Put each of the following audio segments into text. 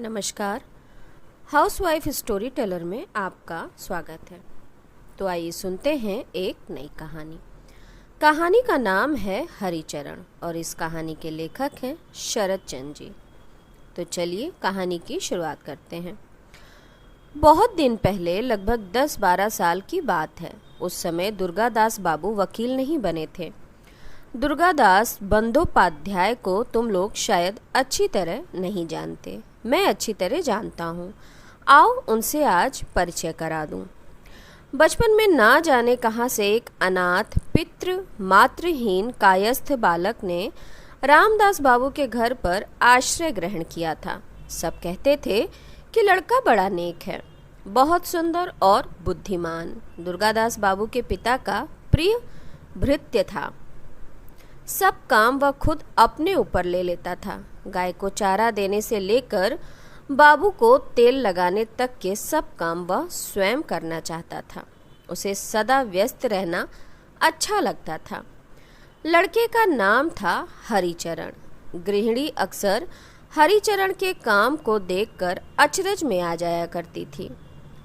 नमस्कार। Housewife story teller में आपका स्वागत है। तो आइए सुनते हैं एक नई कहानी। कहानी का नाम है हरिचरण और इस कहानी के लेखक हैं शरद चंद्र जी। तो चलिए कहानी की शुरुआत करते हैं। बहुत दिन पहले, लगभग 10-12 साल की बात है। उस समय दुर्गादास बाबू वकील नहीं बने थे। दुर्गादास बंदोपाध्याय को तुम लोग शायद अच्छी तरह नहीं जानते। मैं अच्छी तरह जानता हूँ। आओ उनसे आज परिचय करा दूँ। बचपन में ना जाने कहाँ से एक अनाथ पितृ मातृहीन कायस्थ बालक ने रामदास बाबू के घर पर आश्रय ग्रहण किया था। सब कहते थे कि लड़का बड़ा नेक है, बहुत सुंदर और बुद्धिमान। दुर्गादास बाबू के पिता का प्रिय भृत्य था। सब काम वह खुद अपने ऊपर ले लेता था। गाय को चारा देने से लेकर बाबू को तेल लगाने तक के सब काम वह स्वयं करना चाहता था। उसे सदा व्यस्त रहना अच्छा लगता था। लड़के का नाम था हरिचरण। गृहिणी अक्सर हरिचरण के काम को देखकर अचरज में आ जाया करती थी।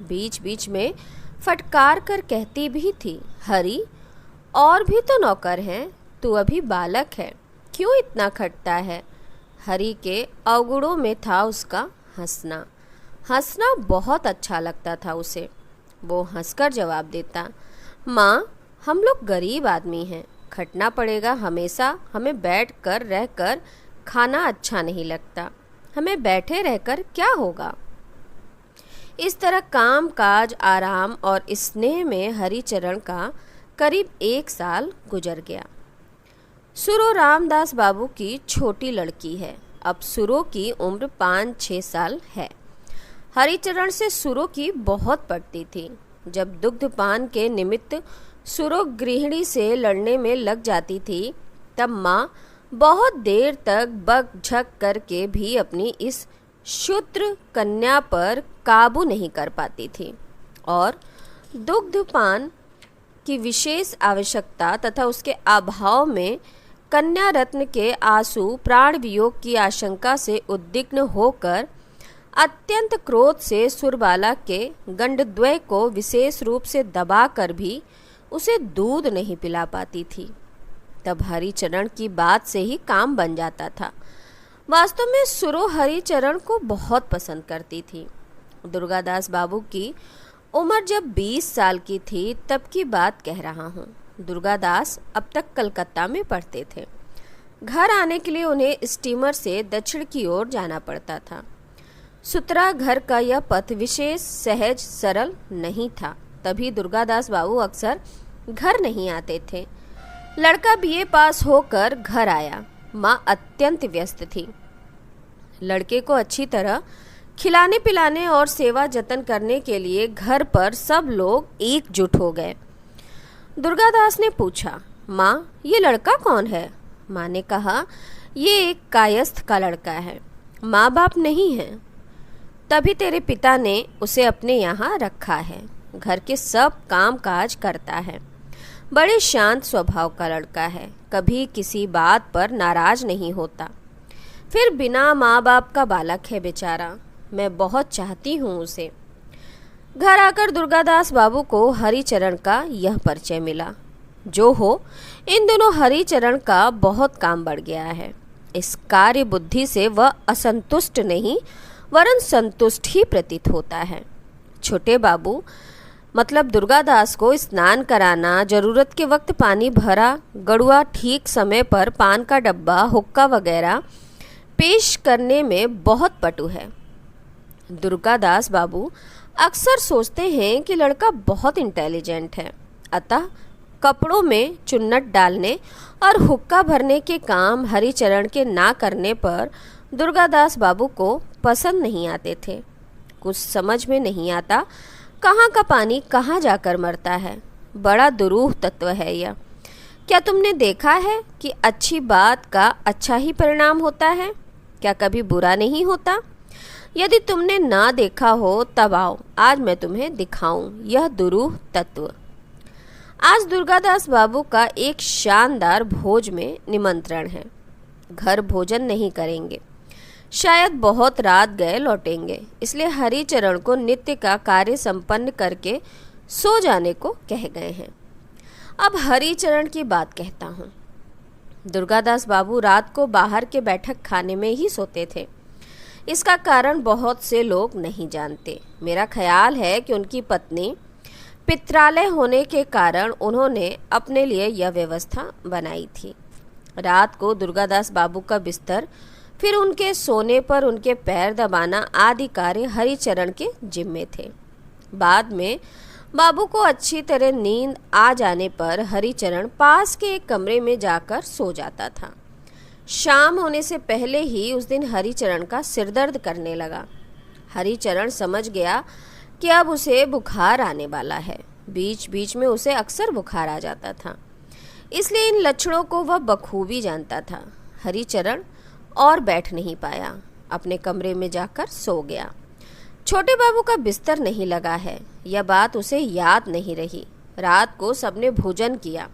बीच बीच में फटकार कर कहती भी थी, हरि, और भी तो नौकर हैं, तू अभी बालक है, क्यों इतना खटता है। हरि के अवगुणों में था उसका हंसना। हंसना बहुत अच्छा लगता था उसे। वो हंसकर जवाब देता, माँ, हम लोग गरीब आदमी हैं, खटना पड़ेगा हमेशा। हमें बैठ कर रहकर खाना अच्छा नहीं लगता। हमें बैठे रहकर क्या होगा। इस तरह काम काज, आराम और स्नेह में हरिचरण का करीब 1 साल गुजर गया। सुरो रामदास बाबू की छोटी लड़की है। अब सुरो की उम्र 5-6 साल है। हरिचरण से सुरो की बहुत पड़ती थी। जब दुग्धपान के निमित्त सुरो गृहिणी से लड़ने में लग जाती थी, तब माँ बहुत देर तक बक झक करके भी अपनी इस शूद्र कन्या पर काबू नहीं कर पाती थी और दुग्धपान की विशेष आवश्यकता तथा उसके अभाव में कन्या रत्न के आंसू प्राण वियोग की आशंका से उद्विग्न होकर अत्यंत क्रोध से सुरबाला के गंडद्वय को विशेष रूप से दबाकर भी उसे दूध नहीं पिला पाती थी। तब हरिचरण की बात से ही काम बन जाता था। वास्तव में सुरो हरिचरण को बहुत पसंद करती थी। दुर्गादास बाबू की उम्र जब 20 साल की थी, तब की बात कह रहा हूँ। दुर्गादास अब तक कलकत्ता में पढ़ते थे। घर आने के लिए उन्हें स्टीमर से दक्षिण की ओर जाना पड़ता था। सुतरा घर का यह पथ विशेष सहज सरल नहीं था। तभी दुर्गादास बाबू अक्सर घर नहीं आते थे। लड़का बीए पास होकर घर आया। माँ अत्यंत व्यस्त थी। लड़के को अच्छी तरह खिलाने पिलाने और सेवा जतन करने के लिए घर पर सब लोग एकजुट हो गए। दुर्गादास ने पूछा, माँ, ये लड़का कौन है। माँ ने कहा, ये एक कायस्थ का लड़का है, माँ बाप नहीं है। तभी तेरे पिता ने उसे अपने यहाँ रखा है। घर के सब काम काज करता है। बड़े शांत स्वभाव का लड़का है, कभी किसी बात पर नाराज नहीं होता। फिर बिना माँ बाप का बालक है बेचारा। मैं बहुत चाहती हूँ उसे। घर आकर दुर्गादास बाबू को हरिचरण का यह परिचय मिला। जो हो, इन दिनों हरिचरण का बहुत काम बढ़ गया है। इस कार्य बुद्धि से वह असंतुष्ट नहीं वरन संतुष्ट ही प्रतीत होता है। छोटे बाबू मतलब दुर्गादास को स्नान कराना, जरूरत के वक्त पानी भरा गड़ुआ, ठीक समय पर पान का डब्बा, हुक्का वगैरह पेश करने में बहुत पटु है। दुर्गादास बाबू अक्सर सोचते हैं कि लड़का बहुत इंटेलिजेंट है, अतः कपड़ों में चुन्नट डालने और हुक्का भरने के काम हरिचरण के ना करने पर दुर्गादास बाबू को पसंद नहीं आते थे। कुछ समझ में नहीं आता कहाँ का पानी कहाँ जाकर मरता है। बड़ा दुरूह तत्व है यह। क्या तुमने देखा है कि अच्छी बात का अच्छा ही परिणाम होता है? क्या कभी बुरा नहीं होता? यदि तुमने ना देखा हो तब आओ, आज मैं तुम्हें दिखाऊं यह दुरूह तत्व। आज दुर्गादास बाबू का एक शानदार भोज में निमंत्रण है। घर भोजन नहीं करेंगे। शायद बहुत रात गए लौटेंगे, इसलिए हरिचरण को नित्य का कार्य संपन्न करके सो जाने को कह गए हैं। अब हरिचरण की बात कहता हूँ। दुर्गादास बाबू रात को बाहर के बैठक खाने में ही सोते थे। इसका कारण बहुत से लोग नहीं जानते। मेरा ख्याल है कि उनकी पत्नी पित्रालय होने के कारण उन्होंने अपने लिए यह व्यवस्था बनाई थी। रात को दुर्गादास बाबू का बिस्तर, फिर उनके सोने पर उनके पैर दबाना आदि कार्य हरिचरण के जिम्मे थे। बाद में बाबू को अच्छी तरह नींद आ जाने पर हरिचरण पास के एक कमरे में जाकर सो जाता था। शाम होने से पहले ही उस दिन हरिचरण का सिरदर्द करने लगा। हरिचरण समझ गया कि अब उसे बुखार आने वाला है। बीच बीच में उसे अक्सर बुखार आ जाता था, इसलिए इन लक्षणों को वह बखूबी जानता था। हरिचरण और बैठ नहीं पाया, अपने कमरे में जाकर सो गया। छोटे बाबू का बिस्तर नहीं लगा है, यह बात उसे याद नहीं रही। रात को सबने भोजन किया,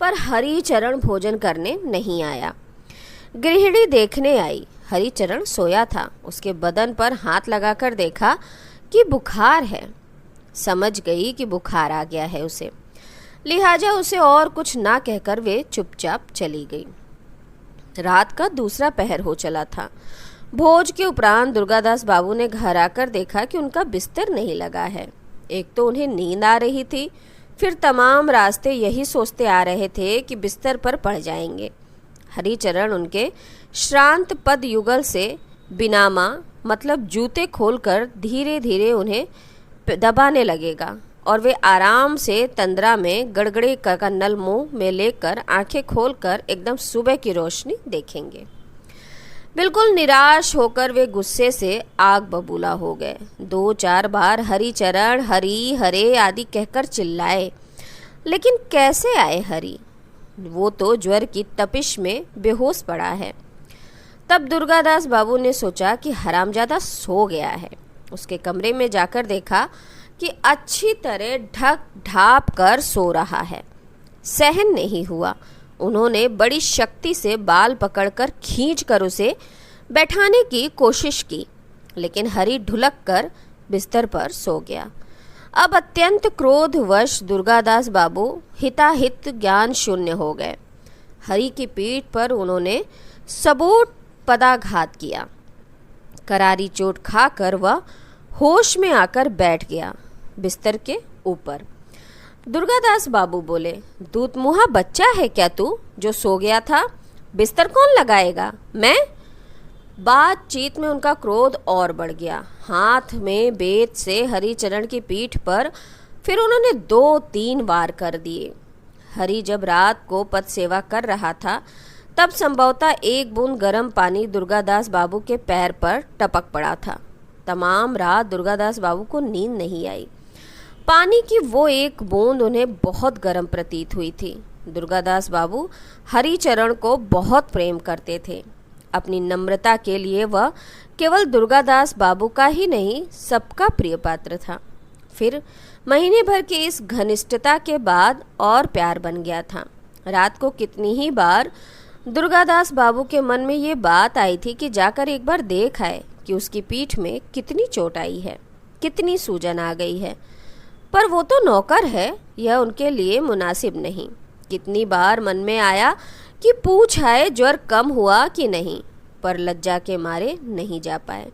पर हरिचरण भोजन करने नहीं आया। गृहिणी देखने आई, हरिचरण सोया था। उसके बदन पर हाथ लगाकर देखा कि बुखार है। समझ गई कि बुखार आ गया है उसे, लिहाजा उसे और कुछ ना कहकर वे चुपचाप चली गई। रात का दूसरा पहर हो चला था। भोज के उपरांत दुर्गादास बाबू ने घर आकर देखा कि उनका बिस्तर नहीं लगा है। एक तो उन्हें नींद आ रही थी, फिर तमाम रास्ते यही सोचते आ रहे थे कि बिस्तर पर पड़ जाएंगे। हरिचरण उनके श्रांत पद युगल से बिनामा मतलब जूते खोलकर धीरे धीरे उन्हें दबाने लगेगा और वे आराम से तंद्रा में गड़गड़े का नल मुंह में लेकर आंखें खोलकर एकदम सुबह की रोशनी देखेंगे। बिल्कुल निराश होकर वे गुस्से से आग बबूला हो गए। 2-4 बार हरिचरण हरि हरे आदि कहकर चिल्लाए, लेकिन कैसे आए हरि? वो तो ज्वर की तपिश में बेहोश पड़ा है। तब दुर्गादास बाबू ने सोचा कि हरामजादा सो गया है। उसके कमरे में जाकर देखा कि अच्छी तरह ढक ढाप कर सो रहा है। सहन नहीं हुआ। उन्होंने बड़ी शक्ति से बाल पकड़कर खींचकर उसे बैठाने की कोशिश की, लेकिन हरि ढुलक कर बिस्तर पर सो गया। अब अत्यंत क्रोधवश दुर्गादास बाबू हिताहित ज्ञान शून्य हो गए। हरि की पीठ पर उन्होंने सबूत पदाघात किया। करारी चोट खाकर वह होश में आकर बैठ गया बिस्तर के ऊपर। दुर्गादास बाबू बोले, दूध मुहा बच्चा है क्या तू जो सो गया था? बिस्तर कौन लगाएगा? मैं? बातचीत में उनका क्रोध और बढ़ गया। हाथ में बेत से हरिचरण की पीठ पर फिर उन्होंने 2-3 वार कर दिए। हरि जब रात को पद सेवा कर रहा था, तब संभवतः एक बूंद गर्म पानी दुर्गादास बाबू के पैर पर टपक पड़ा था। तमाम रात दुर्गादास बाबू को नींद नहीं आई। पानी की वो एक बूंद उन्हें बहुत गर्म प्रतीत हुई थी। दुर्गादास बाबू हरिचरण को बहुत प्रेम करते थे। अपनी नम्रता के लिए वह केवल दुर्गादास बाबू का ही नहीं, सबका प्रिय पात्र था। फिर महीने भर की इस घनिष्ठता के बाद और प्यार बन गया था। रात को कितनी ही बार दुर्गादास बाबू के मन में ये बात आई थी कि जाकर एक बार देख आए कि उसकी पीठ में कितनी चोट आई है, कितनी सूजन आ गई है। पर वो तो नौकर है, यह उनके लिए मुनासिब नहीं। कितनी बार मन में आया कि पूछ आए ज्वर कम हुआ कि नहीं, पर लज्जा के मारे नहीं जा पाए।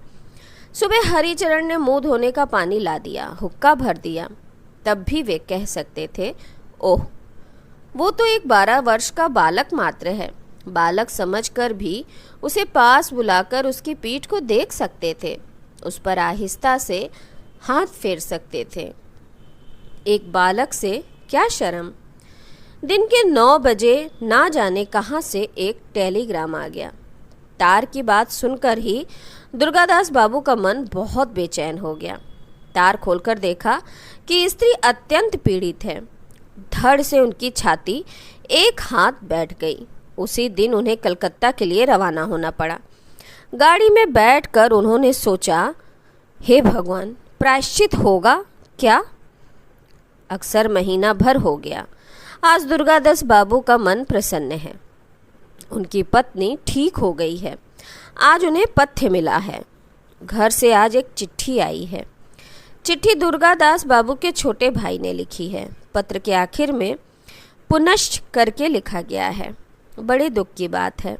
सुबह हरिचरण ने मुंह धोने का पानी ला दिया, हुक्का भर दिया। तब भी वे कह सकते थे, ओह वो तो एक 12 वर्ष का बालक मात्र है। बालक समझकर भी उसे पास बुलाकर उसकी पीठ को देख सकते थे, उस पर आहिस्ता से हाथ फेर सकते थे। एक बालक से क्या शर्म। दिन के 9 बजे ना जाने कहाँ से एक टेलीग्राम आ गया। तार की बात सुनकर ही दुर्गादास बाबू का मन बहुत बेचैन हो गया। तार खोलकर देखा कि स्त्री अत्यंत पीड़ित है। धड़ से उनकी छाती एक हाथ बैठ गई। उसी दिन उन्हें कलकत्ता के लिए रवाना होना पड़ा। गाड़ी में बैठकर उन्होंने सोचा, हे भगवान, प्रायश्चित होगा क्या? अक्सर महीना भर हो गया। आज दुर्गादास बाबू का मन प्रसन्न है। उनकी पत्नी ठीक हो गई है। आज उन्हें पथ्य मिला है। घर से आज एक चिट्ठी आई है। चिट्ठी दुर्गादास बाबू के छोटे भाई ने लिखी है। पत्र के आखिर में पुनश्च करके लिखा गया है। बड़े दुख की बात है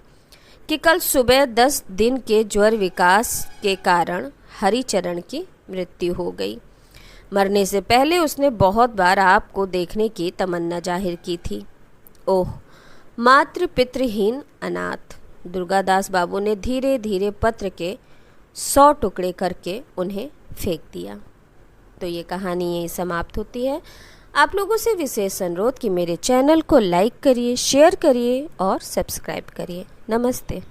कि कल सुबह 10 दिन के ज्वर विकास के कारण हरिचरण की मृत्यु हो गई। मरने से पहले उसने बहुत बार आपको देखने की तमन्ना जाहिर की थी। ओह, मातृ पितृहीन अनाथ। दुर्गादास बाबू ने धीरे धीरे पत्र के 100 टुकड़े करके उन्हें फेंक दिया। तो ये कहानी यहीं समाप्त होती है। आप लोगों से विशेष अनुरोध कि मेरे चैनल को लाइक करिए, शेयर करिए और सब्सक्राइब करिए। नमस्ते।